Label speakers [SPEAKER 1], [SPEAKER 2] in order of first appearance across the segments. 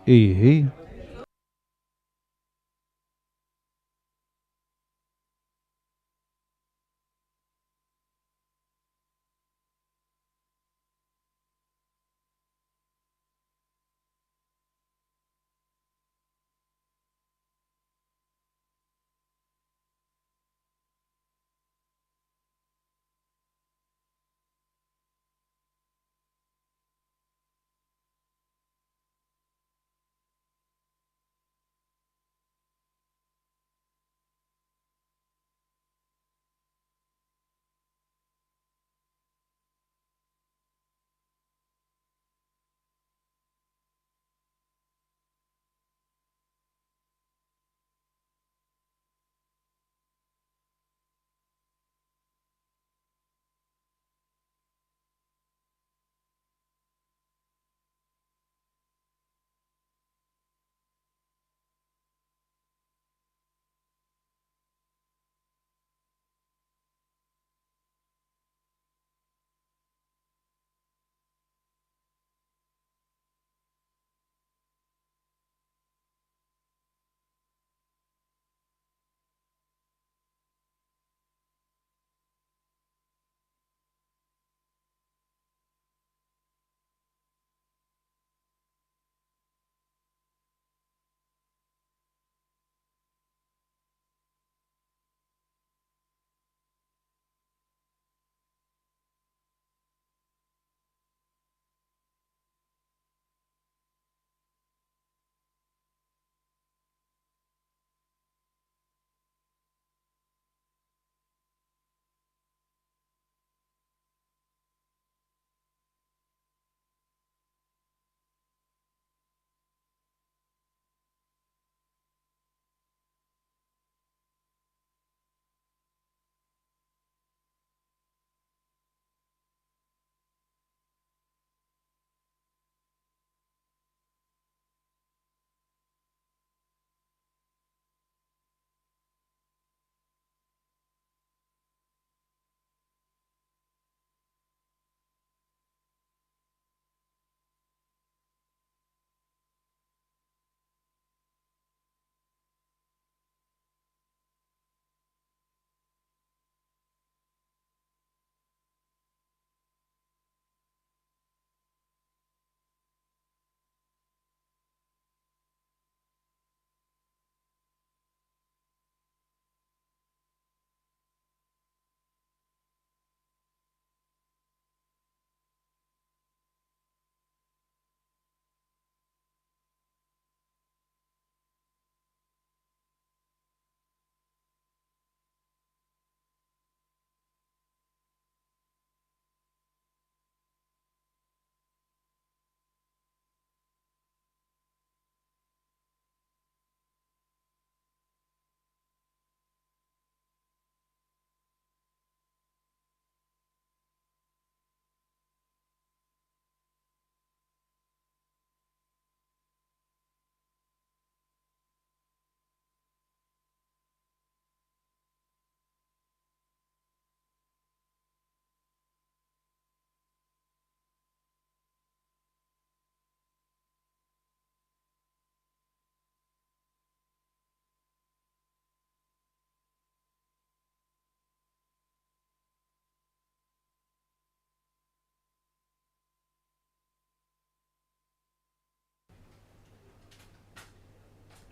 [SPEAKER 1] היא.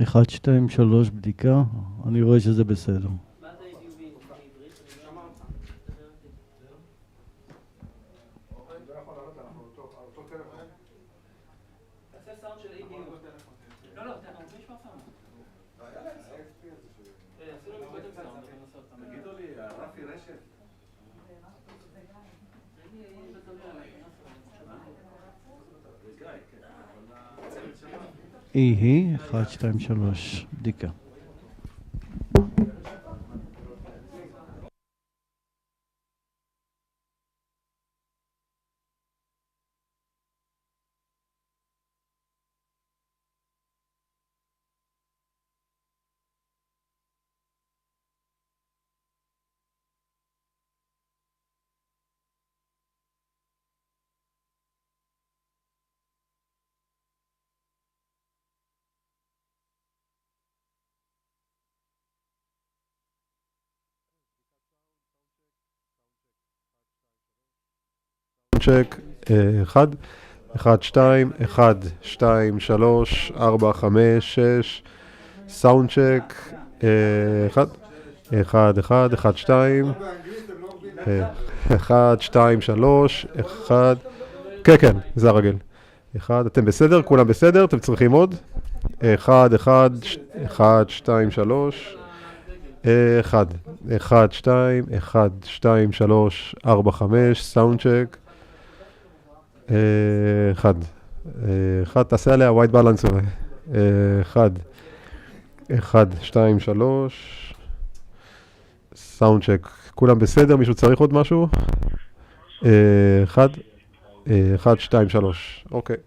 [SPEAKER 1] אחד, שתיים, שלוש, בדיקה. אני רואה שזה בסדר.
[SPEAKER 2] מה זה ABUV בעברית?
[SPEAKER 3] לא יכול לעלות, אנחנו אותו טלפון.
[SPEAKER 2] תעשה סאונד של ABU. לא, אתה רוצה לשמוע סאונד? עשו לו מקודם סאונד, אבל נעשה אותם.
[SPEAKER 3] תגידו לי, רפי רשת.
[SPEAKER 1] היא, 1, 2, 3, בדיקה.
[SPEAKER 4] סאונד צ'ק, 1, 1, 2, 1, 2, 3, 4, 5, 6, סאונד צ'ק, 1, 1, 1, 1, 2, 1, 2, 3, 1, כן, כן, זה הרגיל. 1, אתם בסדר? כולם בסדר? אתם צריכים עוד? 1, 1, 1, 2, 3, 1, 1, 2, 1, 2, 3, 4, 5, סאונד צ'ק, 1, 1, תעשה עליה ווייט בלנס אולי, 1, 1, 2, 3, סאונד צ'ק, כולם בסדר? מישהו צריך עוד משהו? 1, 1, 2, 3, אוקיי.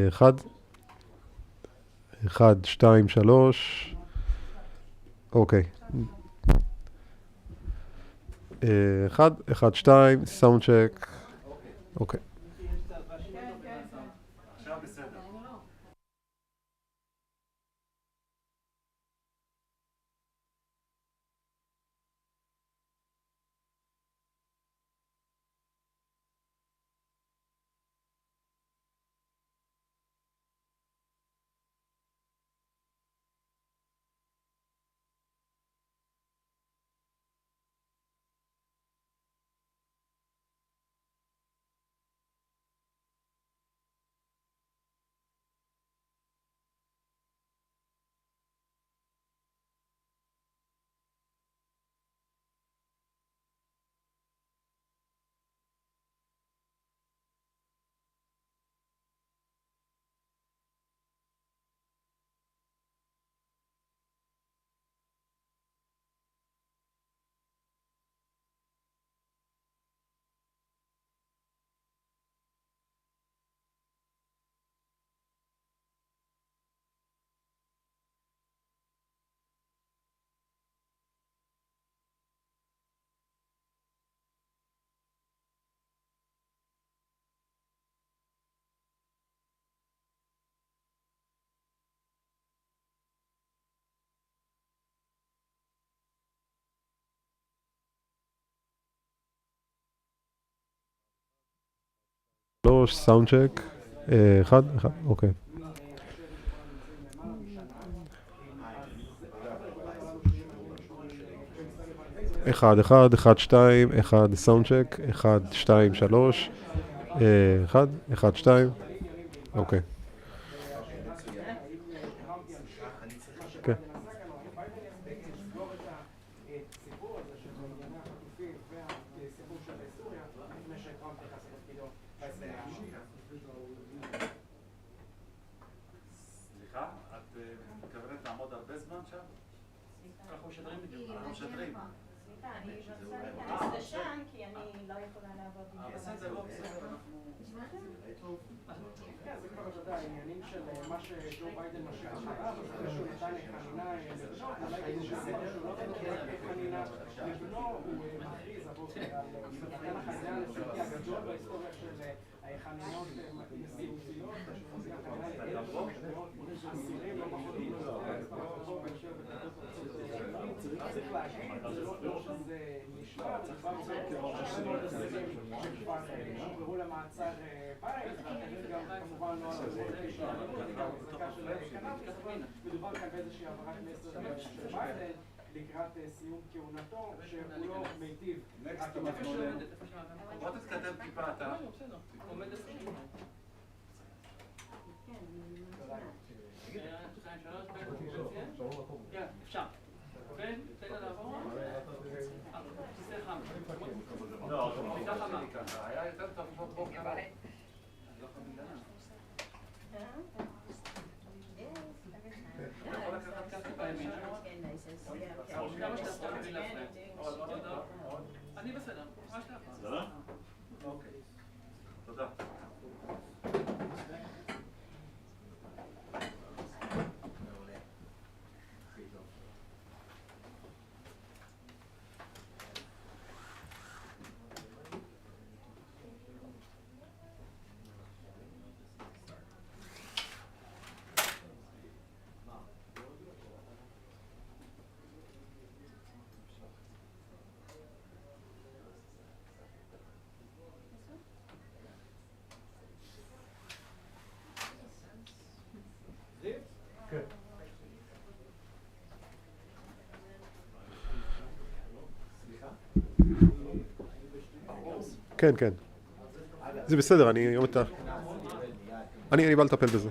[SPEAKER 4] 1, 1, 2, 3, אוקיי. 1, 1, 2, סאונד צ'ק, אוקיי.
[SPEAKER 3] עכשיו בסדר.
[SPEAKER 4] 3, סאונד צ'ק, 1, 1, אוקיי. 1, 1, 1, 2, 1, סאונד צ'ק, 1, 2, 3, 1, 1, 2, אוקיי. כן.
[SPEAKER 3] סליחה, את מתכוונת לעמוד הרבה זמן שם?
[SPEAKER 2] אנחנו משדרים בדיוק.
[SPEAKER 3] אנחנו משדרים.
[SPEAKER 5] סליחה, אני רוצה להיכנס לשם כי אני לא יכולה לעבוד עם זה.
[SPEAKER 3] בסדר, לא בסדר, אנחנו...
[SPEAKER 6] כן, זה כבר, אתה יודע, העניינים של מה שג'ו ביידן משאיר אחריו, אז אחרי שהוא נתן חנינה לבנו, אולי כדי שאמר שהוא לא נתן חנינה לבנו, הוא מכריז נתן החנינה לסרטי הגדול בהיסטוריה של חנינות נשיאותיות, אסירים לא פחות צריך להגיד, זה לא שזה נשמע, זה כבר שכבר שוחררו למעצר בית, ואחרים גם כמובן לא על ההחזקה של קנאביס, אבל מדובר כאן באיזושהי העברת מסר של ביידן לקראת סיום כהונתו, שהוא לא מיטיב.
[SPEAKER 3] בוא תתקדם טיפה אתה.
[SPEAKER 2] עומד 20. כן, אפשר. אוקיי? תן לה לעבור. תסתכל חם.
[SPEAKER 3] לא, היה יותר טוב לפנות בוקר. יכול לקחת כאן טיפה ימין. כמה שאתה יכול להפריע. אני בסדר. מה שאתה יכול. אוקיי. תודה.
[SPEAKER 4] כן, כן. זה בסדר, אני יום את ה... אני בא לטפל בזה.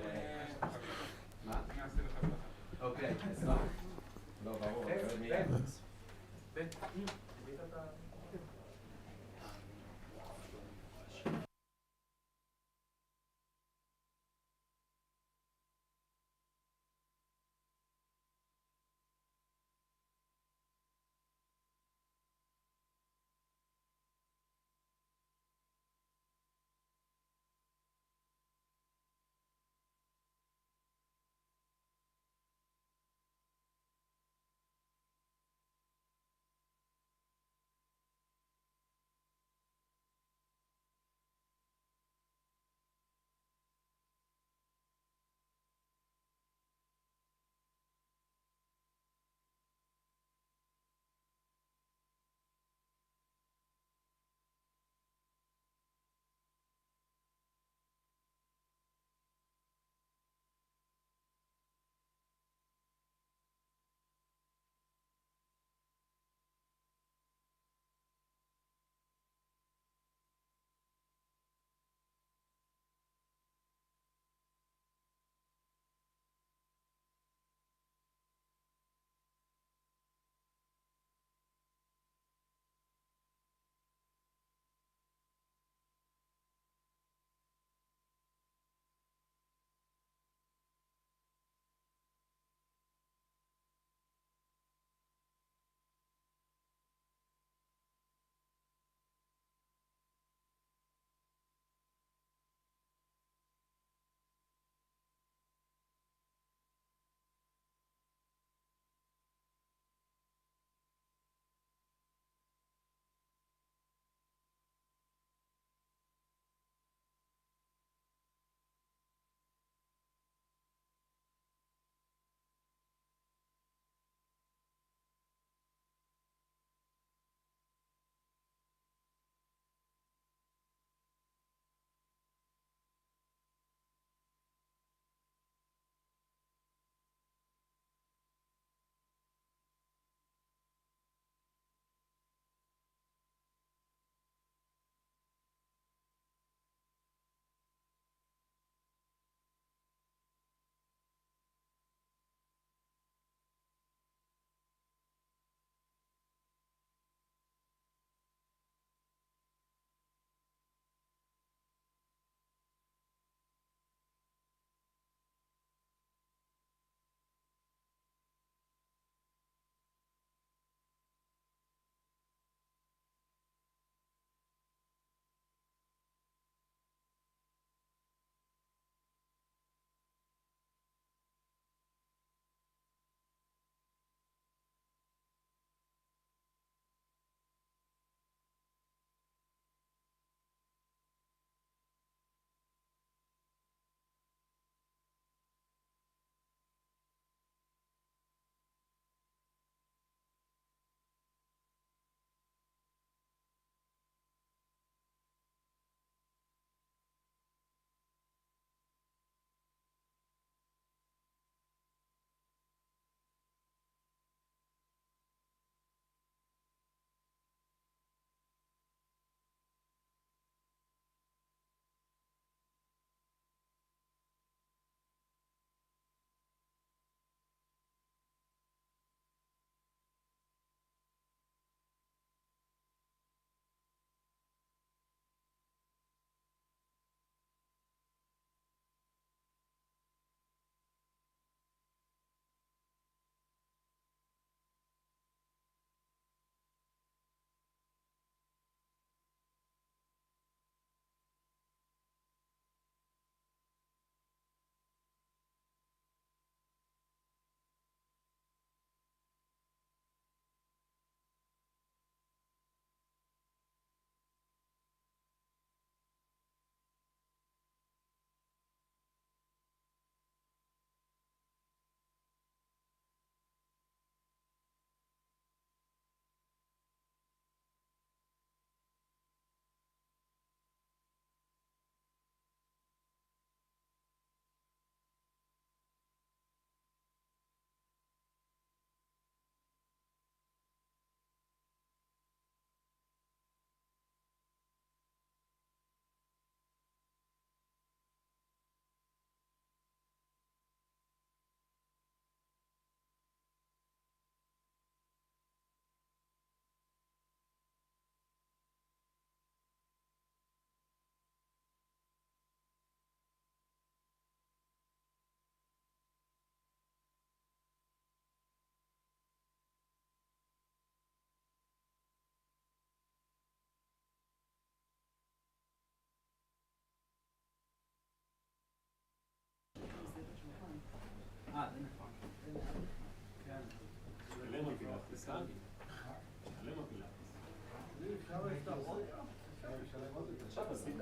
[SPEAKER 7] עכשיו עשית.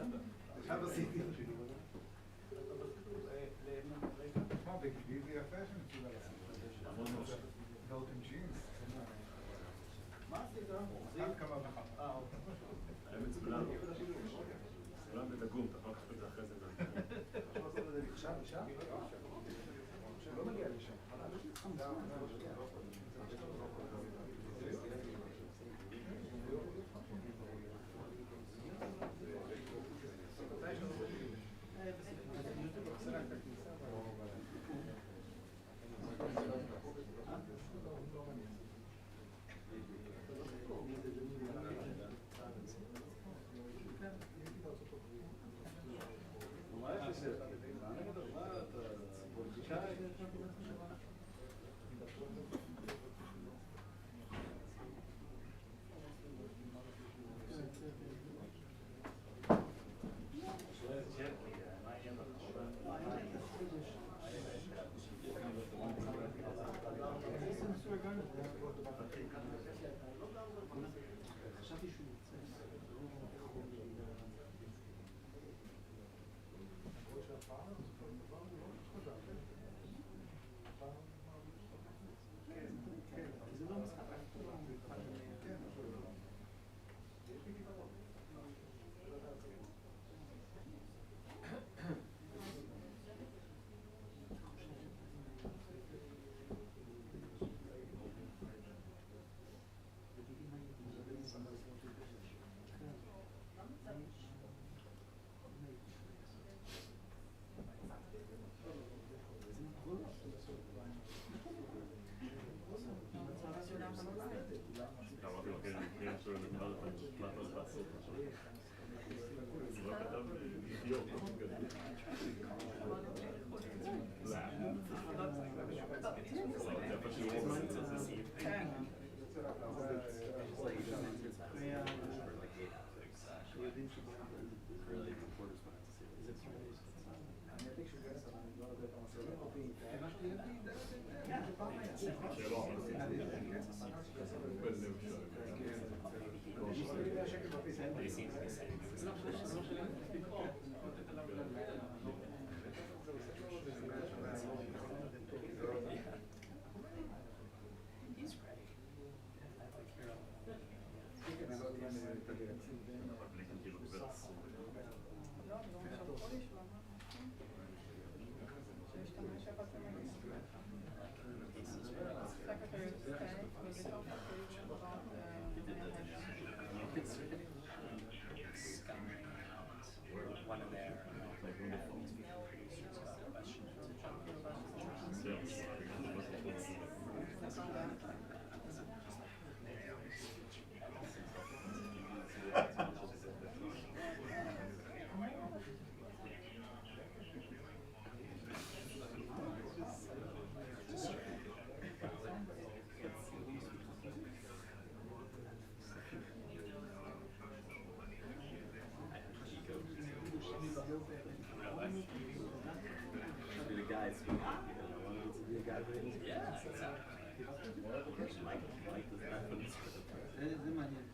[SPEAKER 8] עכשיו עשיתי. תשמע, בגבי זה יפה שנצאו לעשות. דעות עם ג'ינס.
[SPEAKER 7] מה עשית?
[SPEAKER 8] עד כמה וכמה.
[SPEAKER 7] האמת סולם. סולם בדגום, אתה יכול לקחת את זה אחרי זה.
[SPEAKER 8] אפשר לעשות את זה עכשיו? לא מגיע לשם.
[SPEAKER 2] זה מעניין.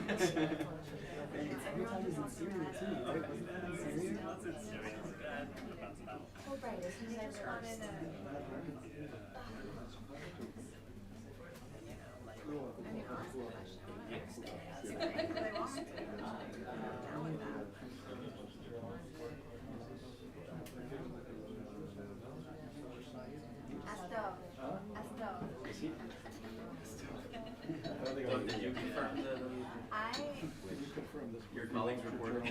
[SPEAKER 3] Every time he's in Syria too, right? Syria?
[SPEAKER 5] Oh, right, as soon as I responded,
[SPEAKER 2] Did you confirm your colleagues reported?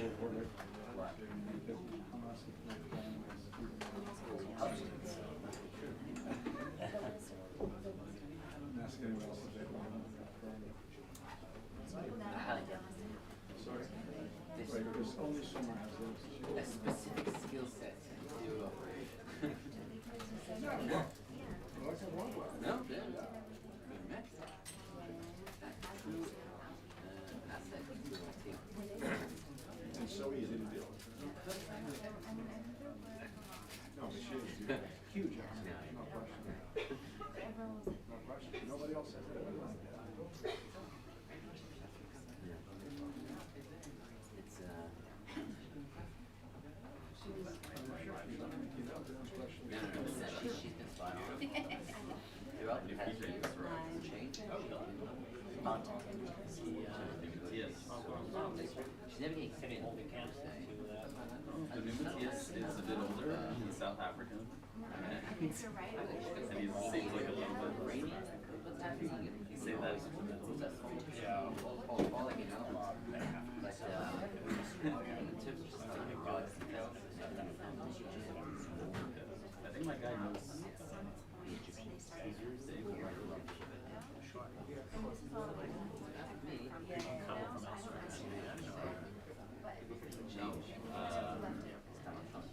[SPEAKER 9] A specific skill set to operate. No, good. Good mix. True asset to a team.
[SPEAKER 7] It's so easy to deal with. No, but she is huge asset, no question. No question. Nobody else says it.
[SPEAKER 9] It's she's been spot on. Throughout the past few years, change. She's never getting sick.
[SPEAKER 2] The new Matthias is a bit older. He's South African. And he seems like a little bit
[SPEAKER 9] Rainy. What's happening?
[SPEAKER 2] He say that.
[SPEAKER 9] Yeah. Falling, you know. But in terms of just raw details,
[SPEAKER 2] I think my guy knows the Egyptian Caesars. They were right around the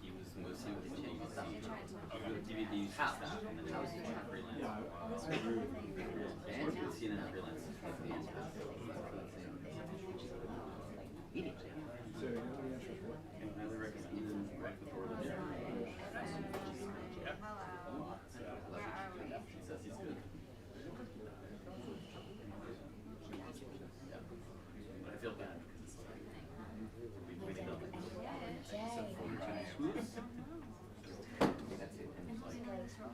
[SPEAKER 2] he was mostly with the DVD staff and then he was freelance.
[SPEAKER 7] Yeah, I agree with you.
[SPEAKER 2] He's working with CNN freelance.
[SPEAKER 7] So, you know the answer is what?
[SPEAKER 2] I highly recommend him right before the dinner. She says he's good. But I feel bad because it's like we've waited up like 42 swoops.
[SPEAKER 9] that's it.
[SPEAKER 2] And he's like,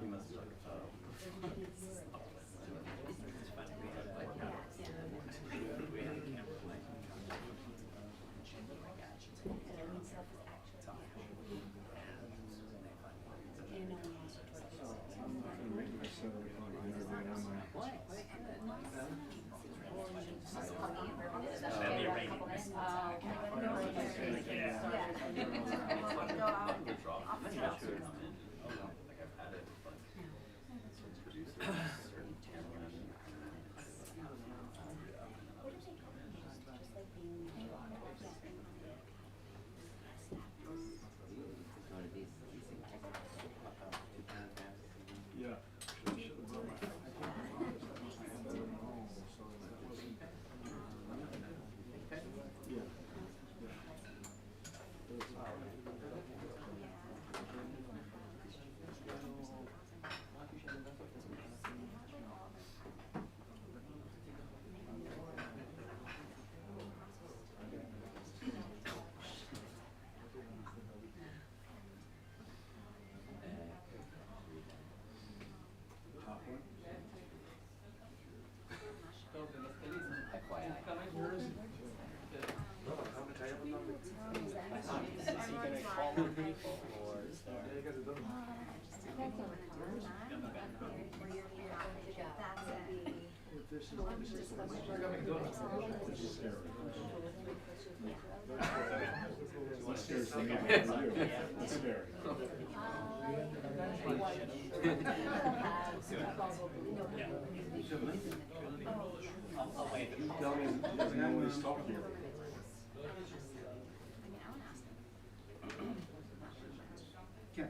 [SPEAKER 2] he must have like, it's fine. We had a camera like.
[SPEAKER 7] Tell me, doesn't anyone stop here? Yeah.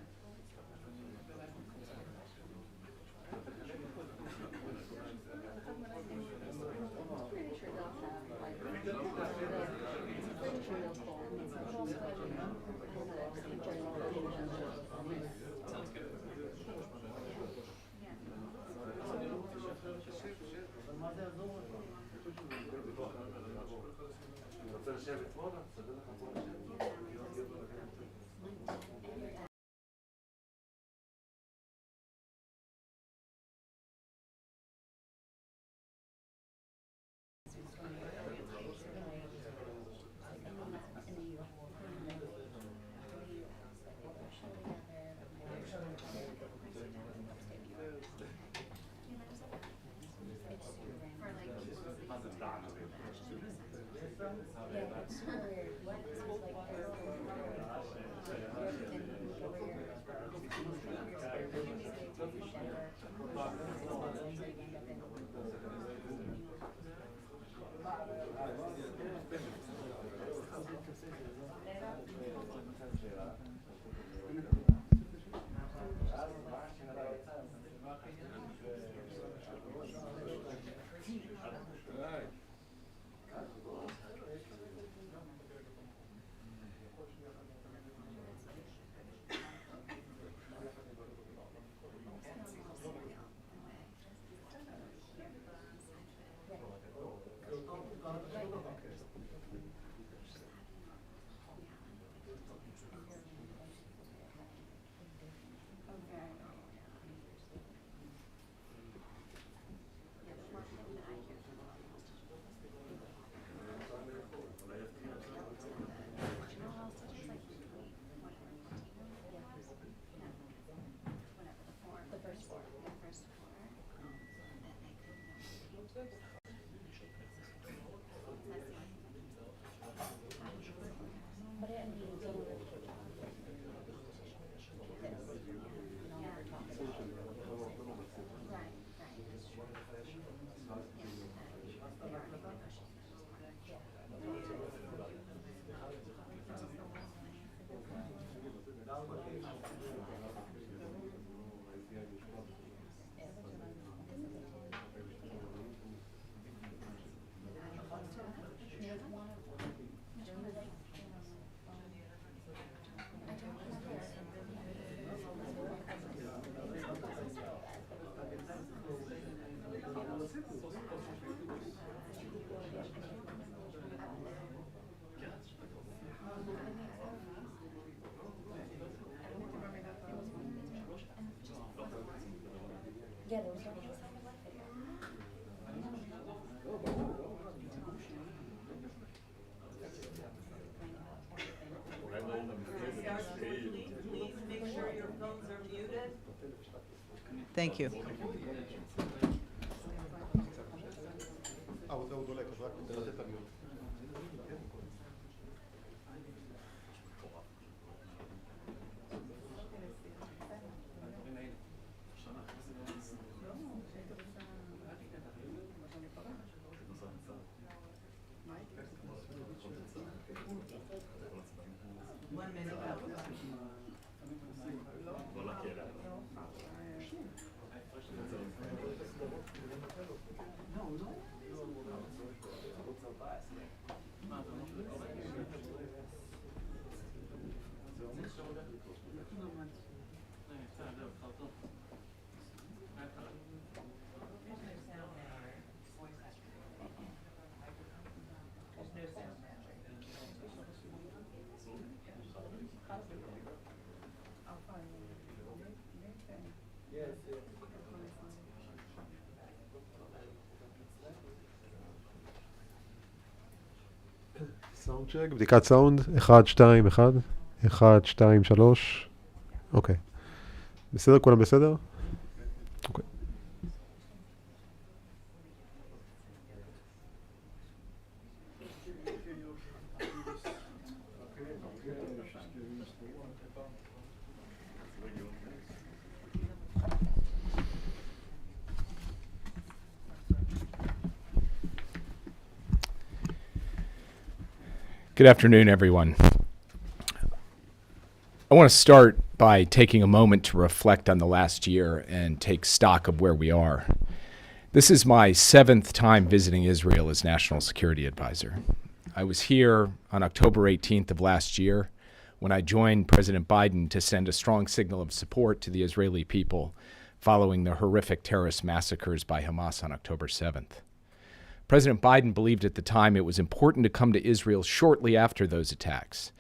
[SPEAKER 5] Yeah, there was one just on the web video.
[SPEAKER 3] Please make sure your phones are muted.
[SPEAKER 10] Thank you.
[SPEAKER 4] סאונד צ'ק, בדיקת סאונד, 1, 2, 1, 1, 2, 3, אוקיי. בסדר? כולם בסדר? אוקיי.
[SPEAKER 11] Good afternoon, everyone. I want to start by taking a moment to reflect on the last year and take stock of where we are. This is my 7th time visiting Israel as National Security Advisor. I was here on October 18th of last year when I joined President Biden to send a strong signal of support to the Israeli people following the horrific terrorist massacres by Hamas on October 7th. President Biden believed at the time it was important to come to Israel shortly after those attacks,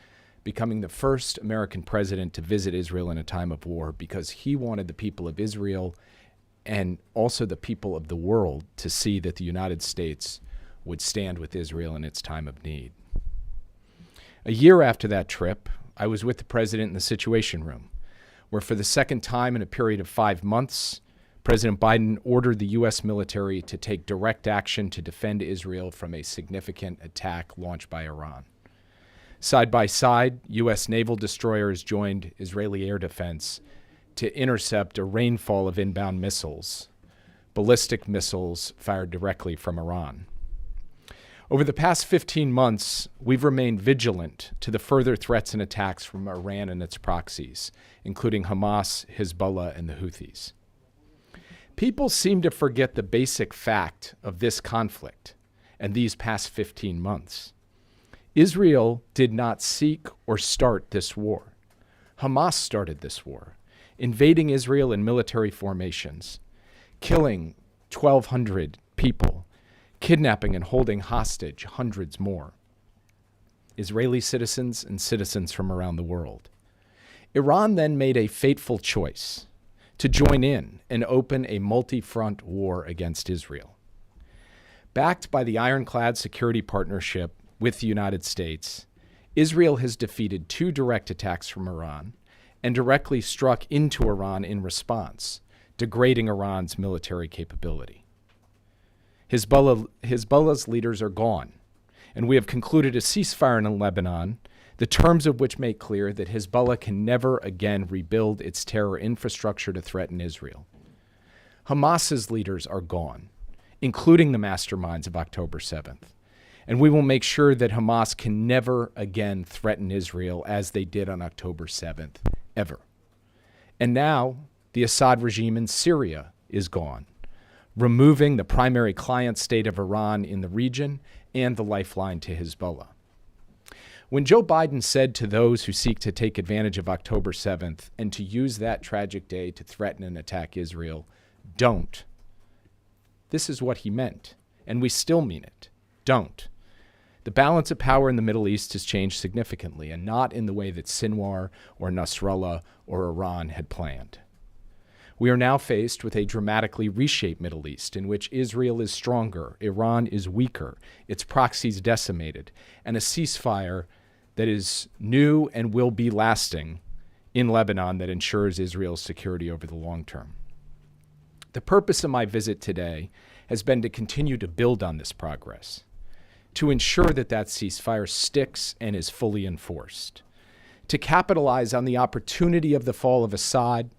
[SPEAKER 11] becoming the first American president to visit Israel in a time of war because he wanted the people of Israel and also the people of the world to see that the United States would stand with Israel in its time of need. A year after that trip, I was with the president in the Situation Room, where for the second time in a period of 5 months, President Biden ordered the U.S. military to take direct action to defend Israel from a significant attack launched by Iran. Side by side, U.S. naval destroyers joined Israeli air defense to intercept a rainfall of inbound missiles, ballistic missiles fired directly from Iran. Over the past 15 months, we've remained vigilant to the further threats and attacks from Iran and its proxies, including Hamas, Hezbollah, and the Houthis. People seem to forget the basic fact of this conflict and these past 15 months. Israel did not seek or start this war. Hamas started this war, invading Israel in military formations, killing 1,200 people, kidnapping and holding hostage hundreds more, Israeli citizens and citizens from around the world. Iran then made a fateful choice to join in and open a multi-front war against Israel. Backed by the ironclad security partnership with the United States, Israel has defeated 2 direct attacks from Iran and directly struck into Iran in response, degrading Iran's military capability. Hezbollah's leaders are gone, and we have concluded a ceasefire in Lebanon, the terms of which make clear that Hezbollah can never again rebuild its terror infrastructure to threaten Israel. Hamas's leaders are gone, including the masterminds of October 7th, and we will make sure that Hamas can never again threaten Israel as they did on October 7th, ever. And now, the Assad regime in Syria is gone, removing the primary client state of Iran in the region and the lifeline to Hezbollah. When Joe Biden said to those who seek to take advantage of October 7th and to use that tragic day to threaten and attack Israel, don't. This is what he meant, and we still mean it. Don't. The balance of power in the Middle East has changed significantly, and not in the way that Sinwar or Nasrallah or Iran had planned. We are now faced with a dramatically reshaped Middle East in which Israel is stronger, Iran is weaker, its proxies decimated, and a ceasefire that is new and will be lasting in Lebanon that ensures Israel's security over the long term. The purpose of my visit today has been to continue to build on this progress, to ensure that that ceasefire sticks and is fully enforced, to capitalize on the opportunity of the fall of Assad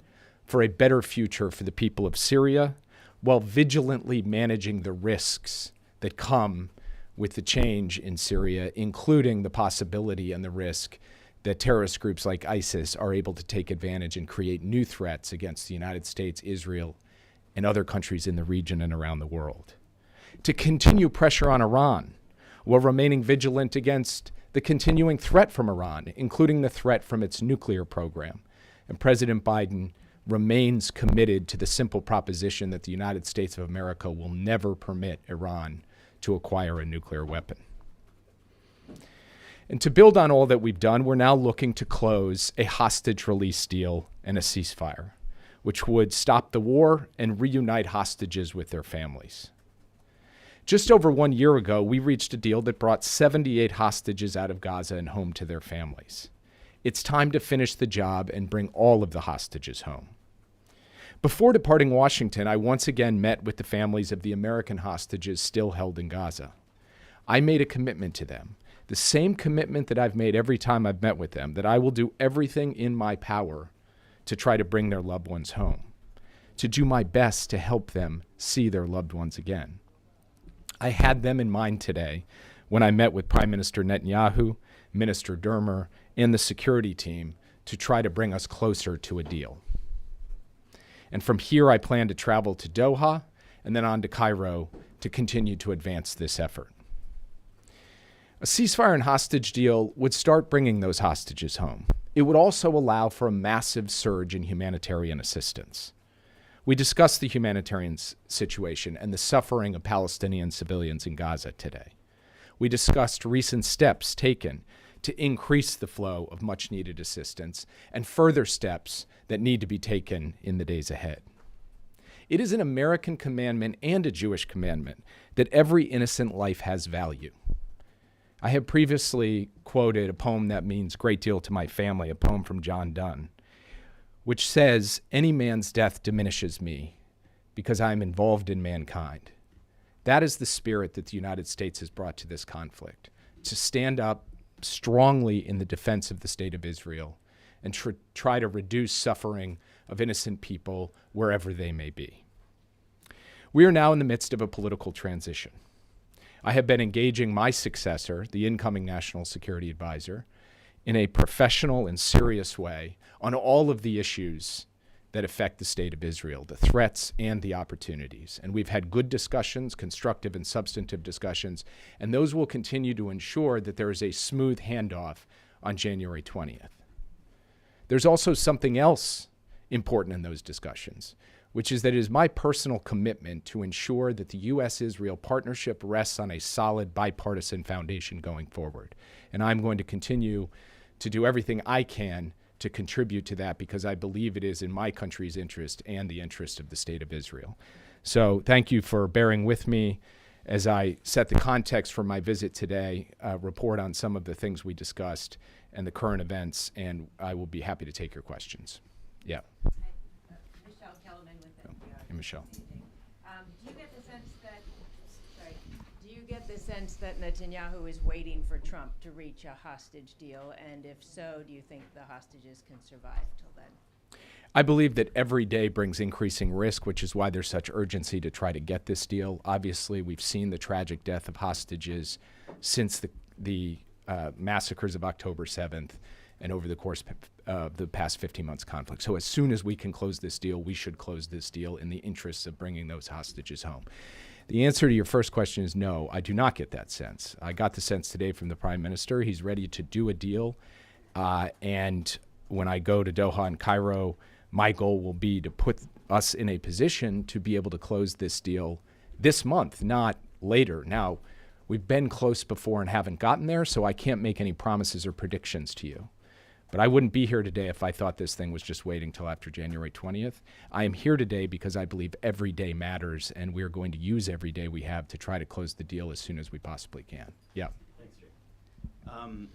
[SPEAKER 11] for a better future for the people of Syria, while vigilantly managing the risks that come with the change in Syria, including the possibility and the risk that terrorist groups like ISIS are able to take advantage and create new threats against the United States, Israel, and other countries in the region and around the world. To continue pressure on Iran while remaining vigilant against the continuing threat from Iran, including the threat from its nuclear program. And President Biden remains committed to the simple proposition that the United States of America will never permit Iran to acquire a nuclear weapon. And to build on all that we've done, we're now looking to close a hostage release deal and a ceasefire, which would stop the war and reunite hostages with their families. Just over 1 year ago, we reached a deal that brought 78 hostages out of Gaza and home to their families. It's time to finish the job and bring all of the hostages home. Before departing Washington, I once again met with the families of the American hostages still held in Gaza. I made a commitment to them, the same commitment that I've made every time I've met with them, that I will do everything in my power to try to bring their loved ones home, to do my best to help them see their loved ones again. I had them in mind today when I met with Prime Minister Netanyahu, Minister Dermer, and the security team to try to bring us closer to a deal. And from here, I plan to travel to Doha and then on to Cairo to continue to advance this effort. A ceasefire and hostage deal would start bringing those hostages home. It would also allow for a massive surge in humanitarian assistance. We discussed the humanitarian situation and the suffering of Palestinian civilians in Gaza today. We discussed recent steps taken to increase the flow of much-needed assistance and further steps that need to be taken in the days ahead. It is an American commandment and a Jewish commandment that every innocent life has value. I have previously quoted a poem that means a great deal to my family, a poem from John Donne, which says, "Any man's death diminishes me because I am involved in mankind." That is the spirit that the United States has brought to this conflict, to stand up strongly in the defense of the state of Israel and try to reduce suffering of innocent people wherever they may be. We are now in the midst of a political transition. I have been engaging my successor, the incoming National Security Advisor, in a professional and serious way on all of the issues that affect the state of Israel, the threats and the opportunities. And we've had good discussions, constructive and substantive discussions, and those will continue to ensure that there is a smooth handoff on January 20th. There's also something else important in those discussions, which is that it is my personal commitment to ensure that the U.S.-Israel partnership rests on a solid bipartisan foundation going forward. And I'm going to continue to do everything I can to contribute to that because I believe it is in my country's interest and the interest of the state of Israel. So thank you for bearing with me as I set the context for my visit today, report on some of the things we discussed and the current events, and I will be happy to take your questions. Yeah. Hey, Michelle.
[SPEAKER 12] Do you get the sense that Netanyahu is waiting for Trump to reach a hostage deal? And if so, do you think the hostages can survive till then?
[SPEAKER 11] I believe that every day brings increasing risk, which is why there's such urgency to try to get this deal. Obviously, we've seen the tragic death of hostages since the massacres of October 7th and over the course of the past 15 months conflict. So as soon as we can close this deal, we should close this deal in the interests of bringing those hostages home. The answer to your first question is no, I do not get that sense. I got the sense today from the Prime Minister. He's ready to do a deal. And when I go to Doha and Cairo, my goal will be to put us in a position to be able to close this deal this month, not later. Now, we've been close before and haven't gotten there, so I can't make any promises or predictions to you. But I wouldn't be here today if I thought this thing was just waiting till after January 20th. I am here today because I believe every day matters, and we're going to use every day we have to try to close the deal as soon as we possibly can. Yeah.
[SPEAKER 13] Thanks, Jake.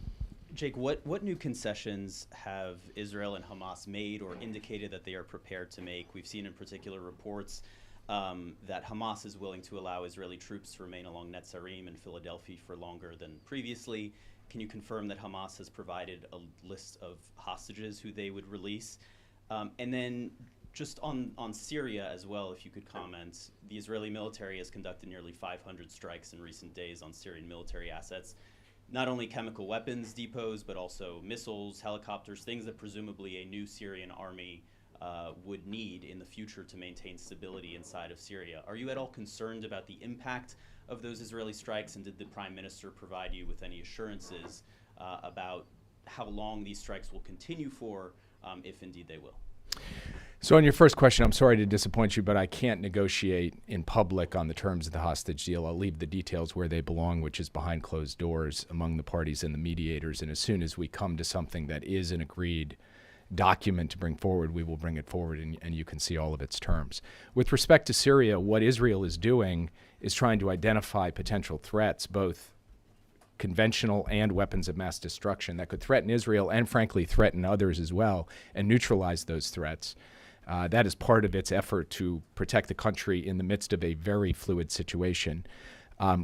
[SPEAKER 13] Jake, what new concessions have Israel and Hamas made or indicated that they are prepared to make? We've seen in particular reports that Hamas is willing to allow Israeli troops to remain along Netzarim and Philadelphia for longer than previously. Can you confirm that Hamas has provided a list of hostages who they would release? And then just on Syria as well, if you could comment, the Israeli military has conducted nearly 500 strikes in recent days on Syrian military assets. Not only chemical weapons depots, but also missiles, helicopters, things that presumably a new Syrian army would need in the future to maintain stability inside of Syria. Are you at all concerned about the impact of those Israeli strikes, and did the Prime Minister provide you with any assurances about how long these strikes will continue for, if indeed they will?
[SPEAKER 11] So on your first question, I'm sorry to disappoint you, but I can't negotiate in public on the terms of the hostage deal. I'll leave the details where they belong, which is behind closed doors among the parties and the mediators. And as soon as we come to something that is an agreed document to bring forward, we will bring it forward, and you can see all of its terms. With respect to Syria, what Israel is doing is trying to identify potential threats, both conventional and weapons of mass destruction, that could threaten Israel and, frankly, threaten others as well, and neutralize those threats. That is part of its effort to protect the country in the midst of a very fluid situation.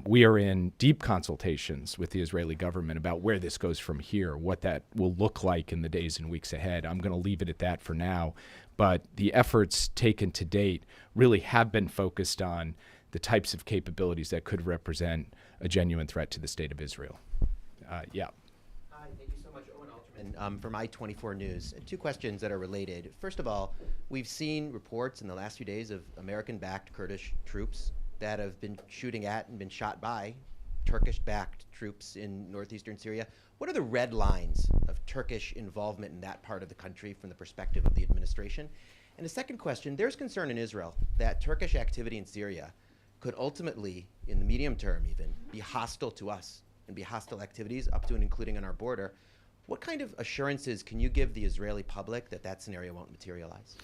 [SPEAKER 11] We are in deep consultations with the Israeli government about where this goes from here, what that will look like in the days and weeks ahead. I'm going to leave it at that for now. But the efforts taken to date really have been focused on the types of capabilities that could represent a genuine threat to the state of Israel. Yeah.
[SPEAKER 14] Hi, thank you so much, Owen Alterman from I-24 News. Two questions that are related. First of all, we've seen reports in the last few days of American-backed Kurdish troops that have been shooting at and been shot by Turkish-backed troops in northeastern Syria. What are the red lines of Turkish involvement in that part of the country from the perspective of the administration? And the second question, there's concern in Israel that Turkish activity in Syria could ultimately, in the medium term even, be hostile to us and be hostile activities up to and including on our border. What kind of assurances can you give the Israeli public that that scenario won't materialize?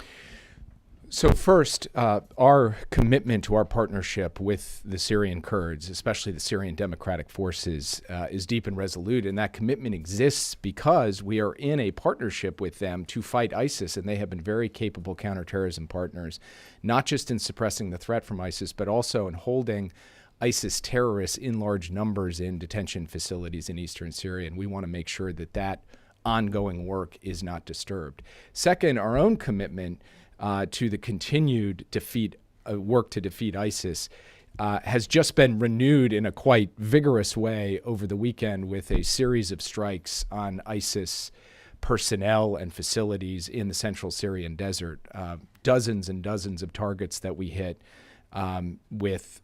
[SPEAKER 11] So first, our commitment to our partnership with the Syrian Kurds, especially the Syrian Democratic Forces, is deep and resolute, and that commitment exists because we are in a partnership with them to fight ISIS, and they have been very capable counterterrorism partners, not just in suppressing the threat from ISIS, but also in holding ISIS terrorists in large numbers in detention facilities in eastern Syria, and we want to make sure that that ongoing work is not disturbed. Second, our own commitment to the continued work to defeat ISIS has just been renewed in a quite vigorous way over the weekend with a series of strikes on ISIS personnel and facilities in the central Syrian desert. Dozens and dozens of targets that we hit with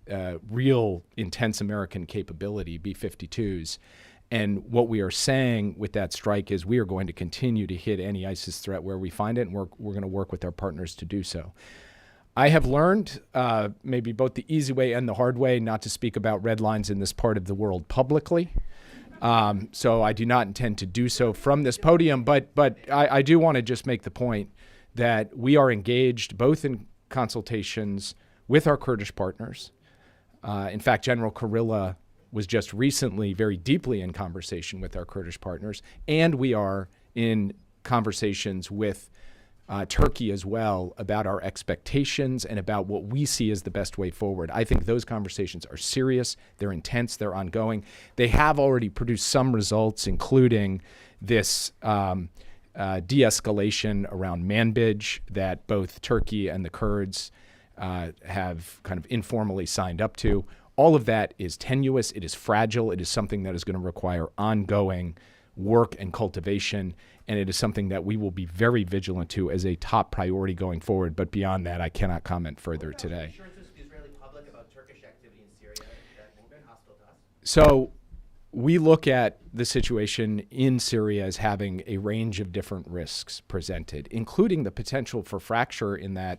[SPEAKER 11] real intense American capability, B-52s. And what we are saying with that strike is we are going to continue to hit any ISIS threat where we find it, and we're going to work with our partners to do so. I have learned, maybe both the easy way and the hard way, not to speak about red lines in this part of the world publicly. So I do not intend to do so from this podium, but I do want to just make the point that we are engaged both in consultations with our Kurdish partners. In fact, General Kurilla was just recently very deeply in conversation with our Kurdish partners, and we are in conversations with Turkey as well about our expectations and about what we see as the best way forward. I think those conversations are serious, they're intense, they're ongoing. They have already produced some results, including this de-escalation around Manbij that both Turkey and the Kurds have kind of informally signed up to. All of that is tenuous, it is fragile, it is something that is going to require ongoing work and cultivation, and it is something that we will be very vigilant to as a top priority going forward. But beyond that, I cannot comment further today.
[SPEAKER 14] Assurances to the Israeli public about Turkish activity in Syria that won't be hostile to us?
[SPEAKER 11] So we look at the situation in Syria as having a range of different risks presented, including the potential for fracture in that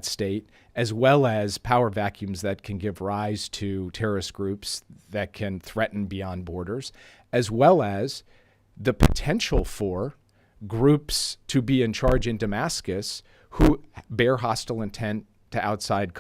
[SPEAKER 11] state, as well as power vacuums that can give rise to terrorist groups that can threaten beyond borders, as well as the potential for groups to be in charge in Damascus who bear hostile intent to outside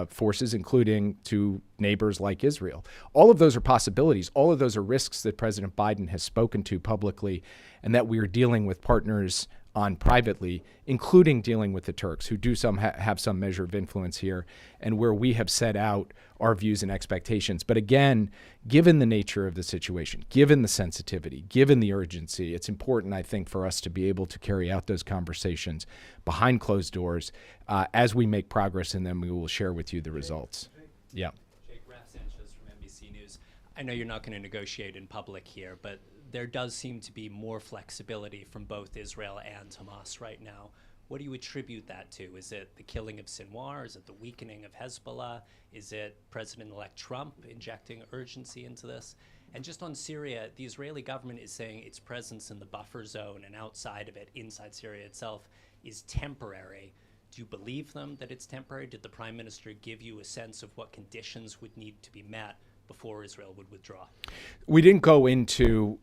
[SPEAKER 11] forces, including to neighbors like Israel. All of those are possibilities. All of those are risks that President Biden has spoken to publicly and that we are dealing with partners on privately, including dealing with the Turks, who do have some measure of influence here, and where we have set out our views and expectations. But again, given the nature of the situation, given the sensitivity, given the urgency, it's important, I think, for us to be able to carry out those conversations behind closed doors. As we make progress in them, we will share with you the results. Yeah.
[SPEAKER 15] Jake Sanchez from NBC News. I know you're not going to negotiate in public here, but there does seem to be more flexibility from both Israel and Hamas right now. What do you attribute that to? Is it the killing of Sinwar? Is it the weakening of Hezbollah? Is it President-elect Trump injecting urgency into this? And just on Syria, the Israeli government is saying its presence in the buffer zone and outside of it, inside Syria itself, is temporary. Do you believe them that it's temporary? Did the Prime Minister give you a sense of what conditions would need to be met before Israel would withdraw?
[SPEAKER 11] We didn't go into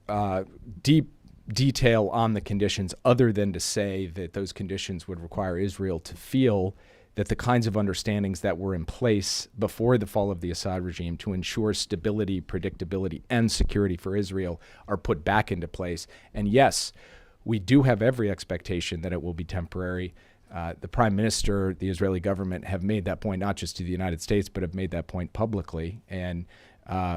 [SPEAKER 11] deep detail on the conditions other than to say that those conditions would require Israel to feel that the kinds of understandings that were in place before the fall of the Assad regime to ensure stability, predictability, and security for Israel are put back into place. And yes, we do have every expectation that it will be temporary. The Prime Minister, the Israeli government have made that point, not just to the United States, but have made that point publicly. And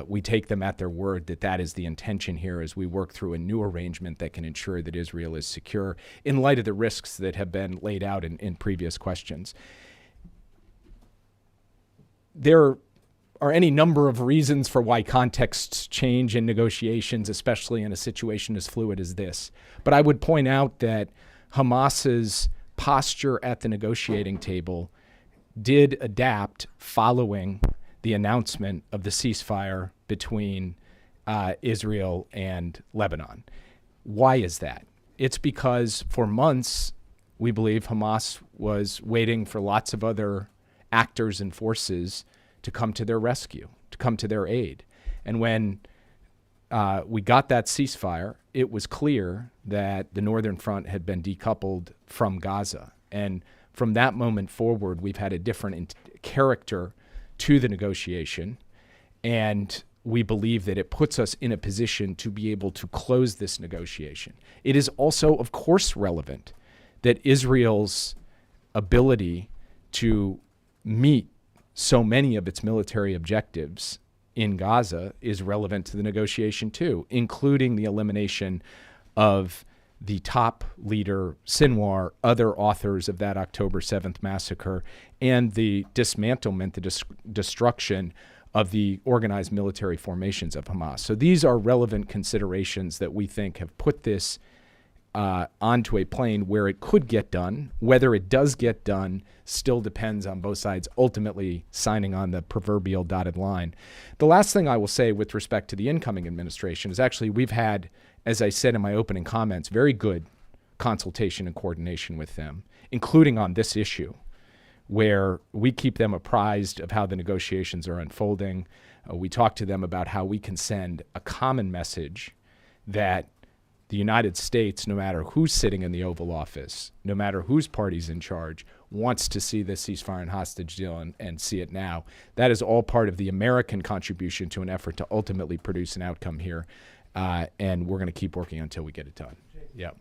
[SPEAKER 11] we take them at their word that that is the intention here as we work through a new arrangement that can ensure that Israel is secure in light of the risks that have been laid out in previous questions. There are any number of reasons for why contexts change in negotiations, especially in a situation as fluid as this. But I would point out that Hamas's posture at the negotiating table did adapt following the announcement of the ceasefire between Israel and Lebanon. Why is that? It's because for months, we believe Hamas was waiting for lots of other actors and forces to come to their rescue, to come to their aid. And when we got that ceasefire, it was clear that the Northern Front had been decoupled from Gaza. And from that moment forward, we've had a different character to the negotiation. And we believe that it puts us in a position to be able to close this negotiation. It is also, of course, relevant that Israel's ability to meet so many of its military objectives in Gaza is relevant to the negotiation too, including the elimination of the top leader, Sinwar, other authors of that October 7th massacre, and the dismantlement, the destruction of the organized military formations of Hamas. So these are relevant considerations that we think have put this onto a plane where it could get done. Whether it does get done still depends on both sides ultimately signing on the proverbial dotted line. The last thing I will say with respect to the incoming administration is actually we've had, as I said in my opening comments, very good consultation and coordination with them, including on this issue, where we keep them apprised of how the negotiations are unfolding. We talk to them about how we can send a common message that the United States, no matter who's sitting in the Oval Office, no matter whose party's in charge, wants to see this ceasefire and hostage deal and see it now. That is all part of the American contribution to an effort to ultimately produce an outcome here. And we're going to keep working until we get it done. Yeah.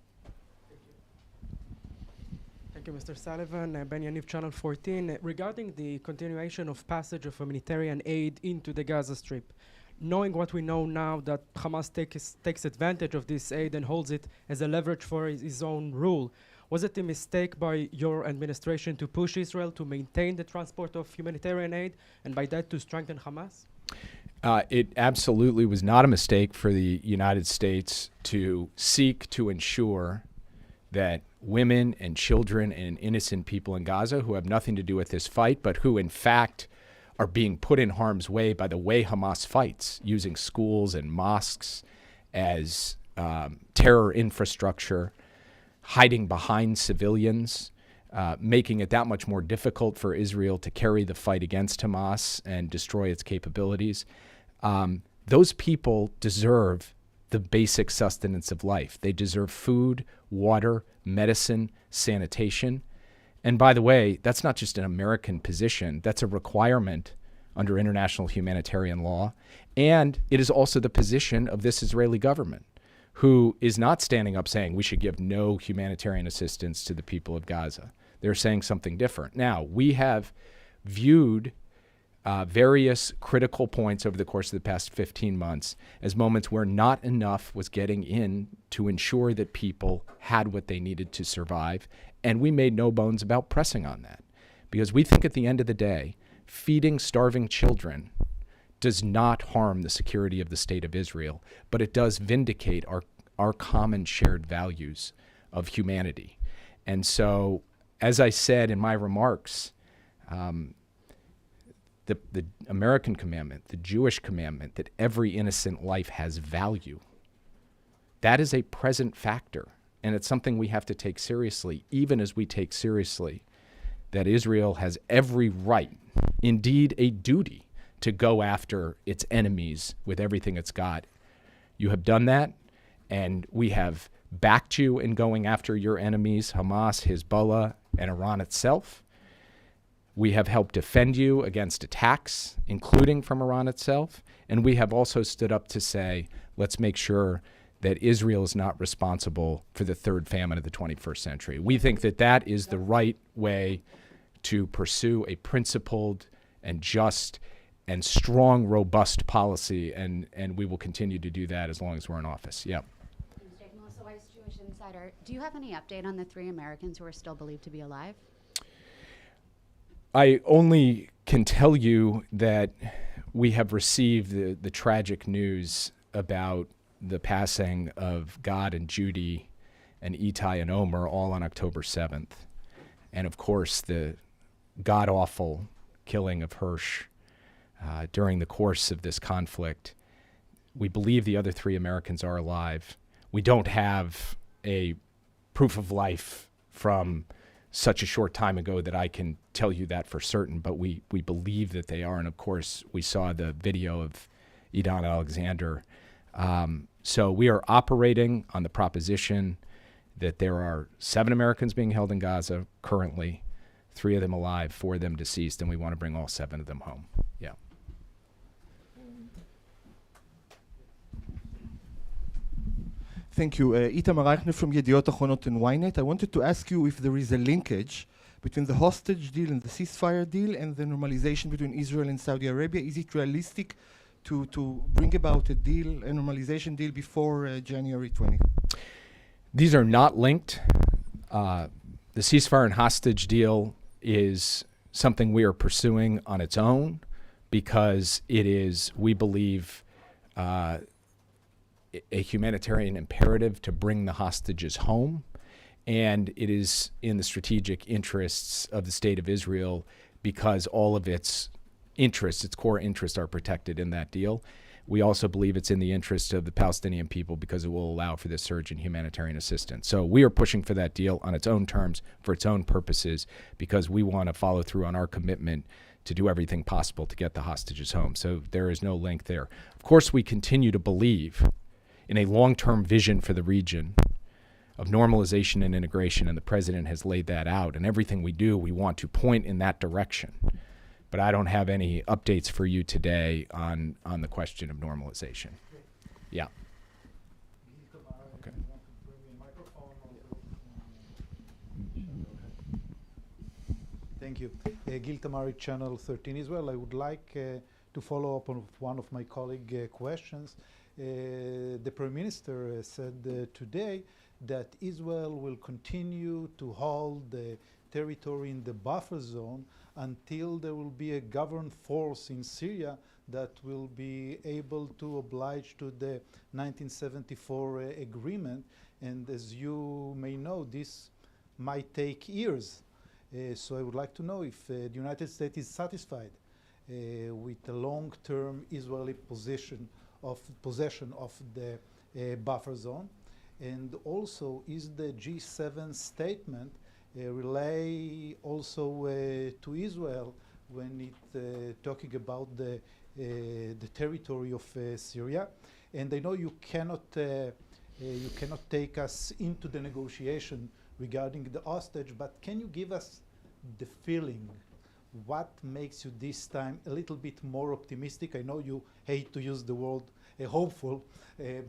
[SPEAKER 6] Thank you, Mr. Sullivan. Ben Yaniv, Channel 14. Regarding the continuation of passage of humanitarian aid into the Gaza Strip, knowing what we know now that Hamas takes advantage of this aid and holds it as a leverage for his own rule, was it a mistake by your administration to push Israel to maintain the transport of humanitarian aid and by that to strengthen Hamas?
[SPEAKER 11] It absolutely was not a mistake for the United States to seek to ensure that women and children and innocent people in Gaza who have nothing to do with this fight, but who in fact are being put in harm's way by the way Hamas fights, using schools and mosques as terror infrastructure, hiding behind civilians, making it that much more difficult for Israel to carry the fight against Hamas and destroy its capabilities. Those people deserve the basic sustenance of life. They deserve food, water, medicine, sanitation. And by the way, that's not just an American position. That's a requirement under international humanitarian law. And it is also the position of this Israeli government, who is not standing up saying we should give no humanitarian assistance to the people of Gaza. They're saying something different. Now, we have viewed various critical points over the course of the past 15 months as moments where not enough was getting in to ensure that people had what they needed to survive. And we made no bones about pressing on that, because we think at the end of the day, feeding starving children does not harm the security of the state of Israel, but it does vindicate our common shared values of humanity. And so, as I said in my remarks, the American commandment, the Jewish commandment that every innocent life has value, that is a present factor. And it's something we have to take seriously, even as we take seriously that Israel has every right, indeed a duty, to go after its enemies with everything it's got. You have done that, and we have backed you in going after your enemies, Hamas, Hezbollah, and Iran itself. We have helped defend you against attacks, including from Iran itself. And we have also stood up to say, let's make sure that Israel is not responsible for the third famine of the 21st century. We think that that is the right way to pursue a principled and just and strong, robust policy, and we will continue to do that as long as we're in office. Yeah.
[SPEAKER 16] Melissa Weiss, Jewish Insider. Do you have any update on the 3 Americans who are still believed to be alive?
[SPEAKER 11] I only can tell you that we have received the tragic news about the passing of Gad and Judy and Itai and Omer all on October 7th. And of course, the god-awful killing of Hirsch during the course of this conflict. We believe the other 3 Americans are alive. We don't have a proof of life from such a short time ago that I can tell you that for certain, but we believe that they are. And of course, we saw the video of Idan Alexander. So we are operating on the proposition that there are 7 Americans being held in Gaza currently, 3 of them alive, 4 of them deceased, and we want to bring all 7 of them home. Yeah.
[SPEAKER 17] Thank you. Itamar Eichner from Yediot Achronot and Ynet. I wanted to ask you if there is a linkage between the hostage deal and the ceasefire deal and the normalization between Israel and Saudi Arabia. Is it realistic to bring about a deal, a normalization deal, before January 20?
[SPEAKER 11] These are not linked. The ceasefire and hostage deal is something we are pursuing on its own because it is, we believe, a humanitarian imperative to bring the hostages home, and it is in the strategic interests of the state of Israel because all of its interests, its core interests, are protected in that deal. We also believe it's in the interest of the Palestinian people because it will allow for this surge in humanitarian assistance. So we are pushing for that deal on its own terms, for its own purposes, because we want to follow through on our commitment to do everything possible to get the hostages home. So there is no link there. Of course, we continue to believe in a long-term vision for the region of normalization and integration, and the president has laid that out. And everything we do, we want to point in that direction. But I don't have any updates for you today on the question of normalization. Yeah. Okay.
[SPEAKER 18] Thank you. Gil Tamari, Channel 13 Israel. I would like to follow up on one of my colleague questions. The Prime Minister said today that Israel will continue to hold the territory in the buffer zone until there will be a governed force in Syria that will be able to oblige to the 1974 agreement. And as you may know, this might take years. So I would like to know if the United States is satisfied with the long-term Israeli possession of the buffer zone, and also is the G7 statement relay also to Israel when it talking about the territory of Syria. And I know you cannot take us into the negotiation regarding the hostage, but can you give us the feeling? What makes you this time a little bit more optimistic? I know you hate to use the word hopeful,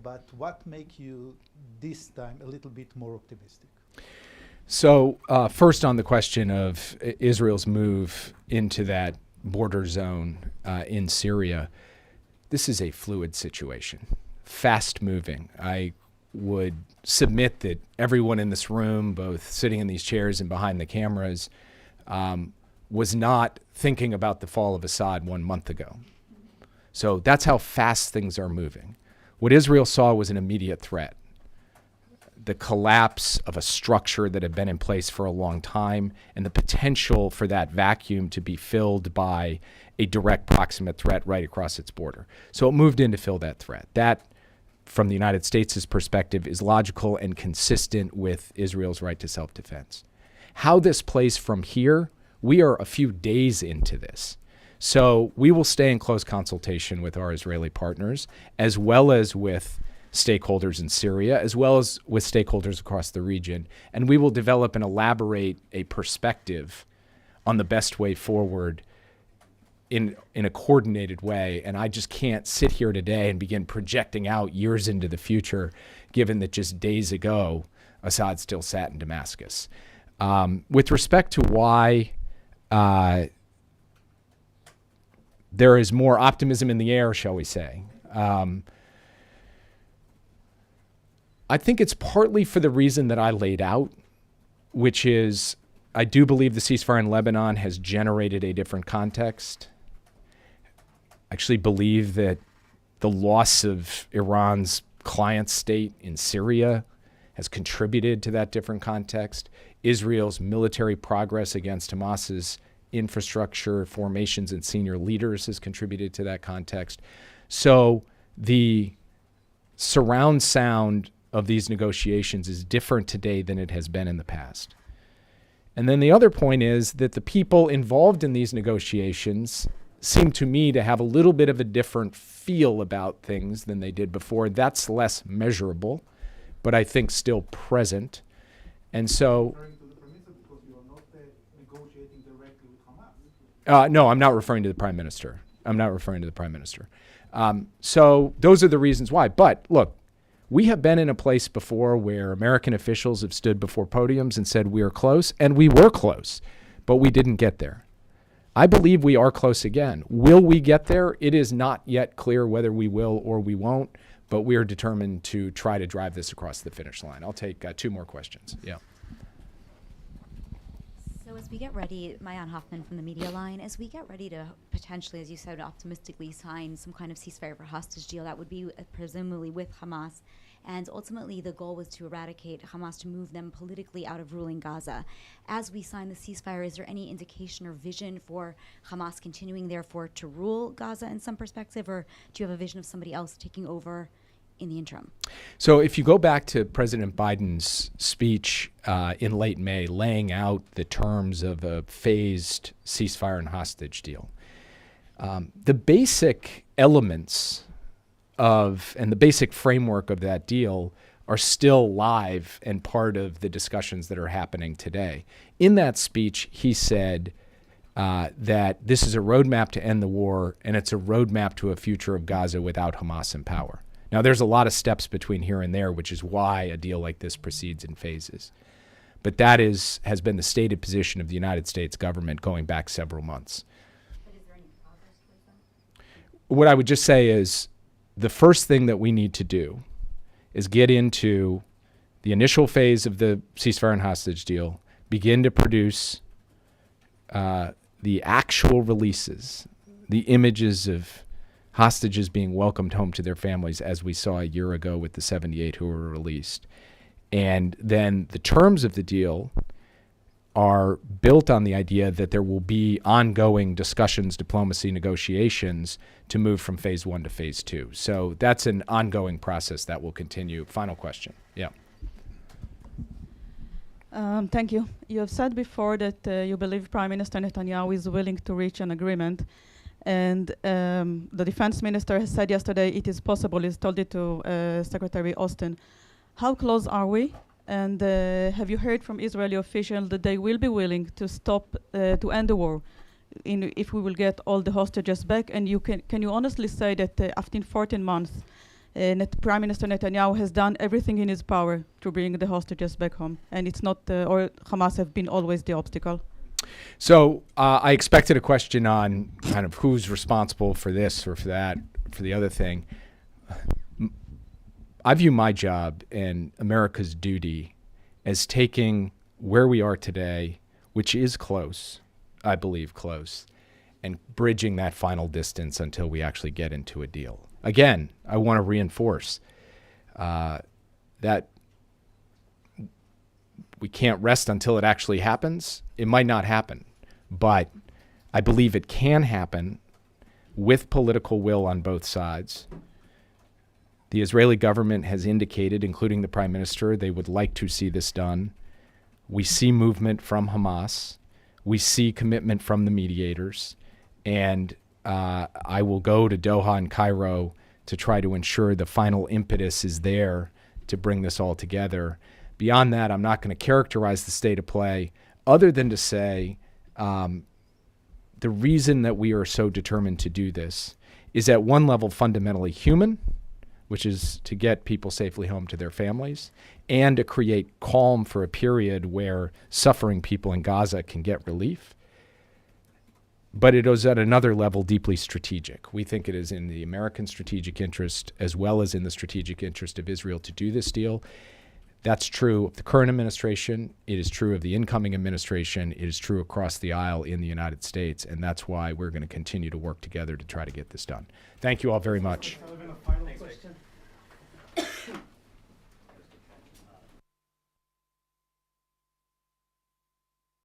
[SPEAKER 18] but what makes you this time a little bit more optimistic?
[SPEAKER 11] So first on the question of Israel's move into that border zone in Syria, this is a fluid situation, fast moving. I would submit that everyone in this room, both sitting in these chairs and behind the cameras, was not thinking about the fall of Assad 1 month ago. So that's how fast things are moving. What Israel saw was an immediate threat. The collapse of a structure that had been in place for a long time and the potential for that vacuum to be filled by a direct proximate threat right across its border. So it moved in to fill that threat. That, from the United States' perspective, is logical and consistent with Israel's right to self-defense. How this plays from here, we are a few days into this. So we will stay in close consultation with our Israeli partners, as well as with stakeholders in Syria, as well as with stakeholders across the region. And we will develop and elaborate a perspective on the best way forward in a coordinated way. And I just can't sit here today and begin projecting out years into the future, given that just days ago, Assad still sat in Damascus. With respect to why there is more optimism in the air, shall we say, I think it's partly for the reason that I laid out, which is I do believe the ceasefire in Lebanon has generated a different context. I actually believe that the loss of Iran's client state in Syria has contributed to that different context. Israel's military progress against Hamas's infrastructure, formations, and senior leaders has contributed to that context. So the surround sound of these negotiations is different today than it has been in the past. And then the other point is that the people involved in these negotiations seem to me to have a little bit of a different feel about things than they did before. That's less measurable, but I think still present. And so no, I'm not referring to the Prime Minister. I'm not referring to the Prime Minister. So those are the reasons why. But look, we have been in a place before where American officials have stood before podiums and said we are close, and we were close, but we didn't get there. I believe we are close again. Will we get there? It is not yet clear whether we will or we won't, but we are determined to try to drive this across the finish line. I'll take 2 more questions. Yeah.
[SPEAKER 19] So as we get ready, Mayan Hoffman from the Media Line, as we get ready to potentially, as you said, optimistically sign some kind of ceasefire for hostage deal, that would be presumably with Hamas, and ultimately the goal was to eradicate Hamas, to move them politically out of ruling Gaza. As we sign the ceasefire, is there any indication or vision for Hamas continuing, therefore, to rule Gaza in some perspective, or do you have a vision of somebody else taking over in the interim?
[SPEAKER 11] So if you go back to President Biden's speech in late May, laying out the terms of a phased ceasefire and hostage deal, the basic elements of and the basic framework of that deal are still live and part of the discussions that are happening today. In that speech, he said that this is a roadmap to end the war, and it's a roadmap to a future of Gaza without Hamas in power. Now, there's a lot of steps between here and there, which is why a deal like this proceeds in phases. But that has been the stated position of the United States government going back several months.
[SPEAKER 19] But is there any progress with them?
[SPEAKER 11] What I would just say is the first thing that we need to do is get into the initial phase of the ceasefire and hostage deal, begin to produce the actual releases, the images of hostages being welcomed home to their families, as we saw a year ago with the 78 who were released. And then the terms of the deal are built on the idea that there will be ongoing discussions, diplomacy, negotiations to move from phase 1 to phase 2. So that's an ongoing process that will continue. Final question. Yeah.
[SPEAKER 20] Thank you. You have said before that you believe Prime Minister Netanyahu is willing to reach an agreement. And the defense minister has said yesterday it is possible. He's told it to Secretary Austin. How close are we? And have you heard from Israeli officials that they will be willing to stop, to end the war if we will get all the hostages back? And can you honestly say that after 14 months, Prime Minister Netanyahu has done everything in his power to bring the hostages back home, and it's not, or Hamas have been always the obstacle?
[SPEAKER 11] So I expected a question on kind of who's responsible for this or for that, for the other thing. I view my job and America's duty as taking where we are today, which is close, I believe close, and bridging that final distance until we actually get into a deal. Again, I want to reinforce that we can't rest until it actually happens. It might not happen, but I believe it can happen with political will on both sides. The Israeli government has indicated, including the Prime Minister, they would like to see this done. We see movement from Hamas. We see commitment from the mediators. And I will go to Doha and Cairo to try to ensure the final impetus is there to bring this all together. Beyond that, I'm not going to characterize the state of play other than to say the reason that we are so determined to do this is at one level fundamentally human, which is to get people safely home to their families, and to create calm for a period where suffering people in Gaza can get relief. But it is at another level deeply strategic. We think it is in the American strategic interest as well as in the strategic interest of Israel to do this deal. That's true of the current administration. It is true of the incoming administration. It is true across the aisle in the United States. And that's why we're going to continue to work together to try to get this done. Thank you all very much.